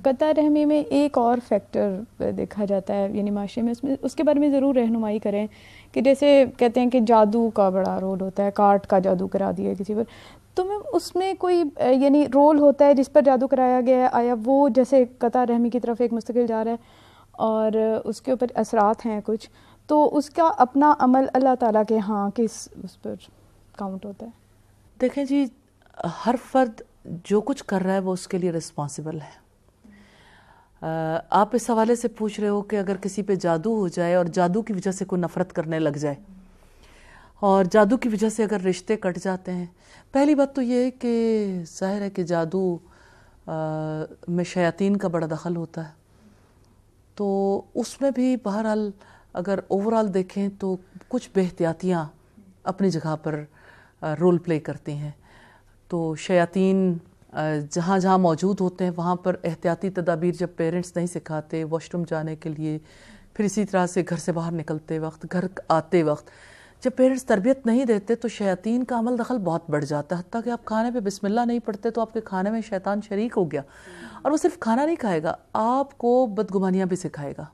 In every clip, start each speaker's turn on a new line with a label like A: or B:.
A: قطع رحمی میں ایک اور فیکٹر دیکھا جاتا ہے یعنی معاشرے میں، اس کے بارے میں ضرور رہنمائی کریں کہ جیسے کہتے ہیں کہ جادو کا بڑا رول ہوتا ہے، کارٹ کا جادو کرا دیا کسی پر، تو اس میں کوئی یعنی رول ہوتا ہے جس پر جادو کرایا گیا ہے، آیا وہ جیسے قطع رحمی کی طرف ایک مستقل جا رہا ہے اور اس کے اوپر اثرات ہیں کچھ، تو اس کا اپنا عمل اللہ تعالیٰ کے ہاں کس اس پر کاؤنٹ ہوتا ہے؟
B: دیکھیں جی، ہر فرد جو کچھ کر رہا ہے وہ اس کے لیے رسپانسبل ہے۔ آپ اس حوالے سے پوچھ رہے ہو کہ اگر کسی پہ جادو ہو جائے اور جادو کی وجہ سے کوئی نفرت کرنے لگ جائے اور جادو کی وجہ سے اگر رشتے کٹ جاتے ہیں، پہلی بات تو یہ ہے کہ ظاہر ہے کہ جادو میں شیاطین کا بڑا دخل ہوتا ہے، تو اس میں بھی بہرحال اگر اوورال دیکھیں تو کچھ بے احتیاطیاں اپنی جگہ پر رول پلے کرتی ہیں۔ تو شیاطین جہاں جہاں موجود ہوتے ہیں وہاں پر احتیاطی تدابیر جب پیرنٹس نہیں سکھاتے، واش روم جانے کے لیے، پھر اسی طرح سے گھر سے باہر نکلتے وقت، گھر آتے وقت جب پیرنٹس تربیت نہیں دیتے تو شیاطین کا عمل دخل بہت بڑھ جاتا ہے، حتیٰ کہ آپ کھانے پہ بسم اللہ نہیں پڑھتے تو آپ کے کھانے میں شیطان شریک ہو گیا، اور وہ صرف کھانا نہیں کھائے گا، آپ کو بدگمانیاں بھی سکھائے گا،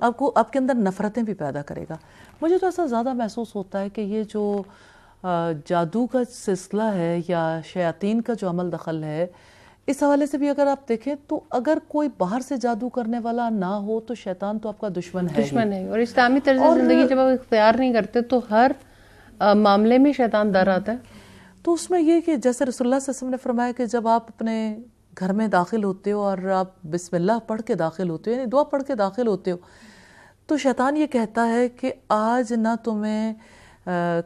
B: آپ کے اندر نفرتیں بھی پیدا کرے گا۔ مجھے تو ایسا زیادہ محسوس ہوتا ہے کہ یہ جو جادو کا سلسلہ ہے یا شیاطین کا جو عمل دخل ہے، اس حوالے سے بھی اگر آپ دیکھیں تو اگر کوئی باہر سے جادو کرنے والا نہ ہو تو شیطان تو آپ کا دشمن ہے،
C: اور اسلامی طرز زندگی جب آپ اختیار نہیں کرتے تو ہر معاملے میں شیطان در آتا ہے۔
B: تو اس میں یہ کہ جیسے رسول اللہ صلی اللہ علیہ وسلم نے فرمایا کہ جب آپ اپنے گھر میں داخل ہوتے ہو اور آپ بسم اللہ پڑھ کے داخل ہوتے ہو، یعنی دعا پڑھ کے داخل ہوتے ہو، تو شیطان یہ کہتا ہے کہ آج نہ تمہیں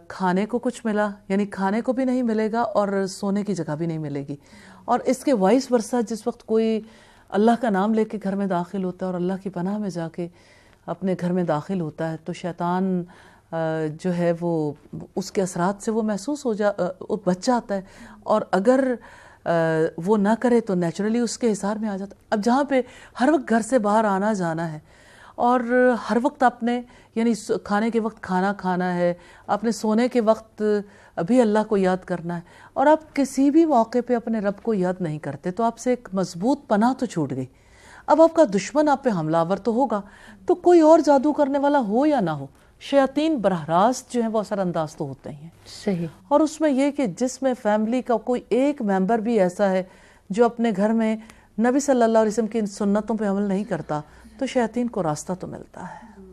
B: کھانے کو کچھ ملا، یعنی کھانے کو بھی نہیں ملے گا اور سونے کی جگہ بھی نہیں ملے گی، اور اس کے وائس ورثہ جس وقت کوئی اللہ کا نام لے کے گھر میں داخل ہوتا ہے اور اللہ کی پناہ میں جا کے اپنے گھر میں داخل ہوتا ہے تو شیطان جو ہے وہ اس کے اثرات سے وہ محسوس بچ جاتا ہے، اور اگر وہ نہ کرے تو نیچرلی اس کے حصار میں آ جاتا ہے۔ اب جہاں پہ ہر وقت گھر سے باہر آنا جانا ہے اور ہر وقت آپ نے یعنی کھانے کے وقت کھانا کھانا ہے، آپ نے سونے کے وقت بھی اللہ کو یاد کرنا ہے، اور آپ کسی بھی موقع پہ اپنے رب کو یاد نہیں کرتے تو آپ سے ایک مضبوط پناہ تو چھوٹ گئی۔ اب آپ کا دشمن آپ پہ حملہ آور تو ہوگا، تو کوئی اور جادو کرنے والا ہو یا نہ ہو، شیاطین براہ راست جو ہیں وہ اثر انداز تو ہوتے ہیں۔
C: صحیح۔
B: اور اس میں یہ کہ جس میں فیملی کا کوئی ایک ممبر بھی ایسا ہے جو اپنے گھر میں نبی صلی اللہ علیہ وسلم کی سنتوں پہ عمل نہیں کرتا تو شیاطین کو راستہ تو ملتا ہے۔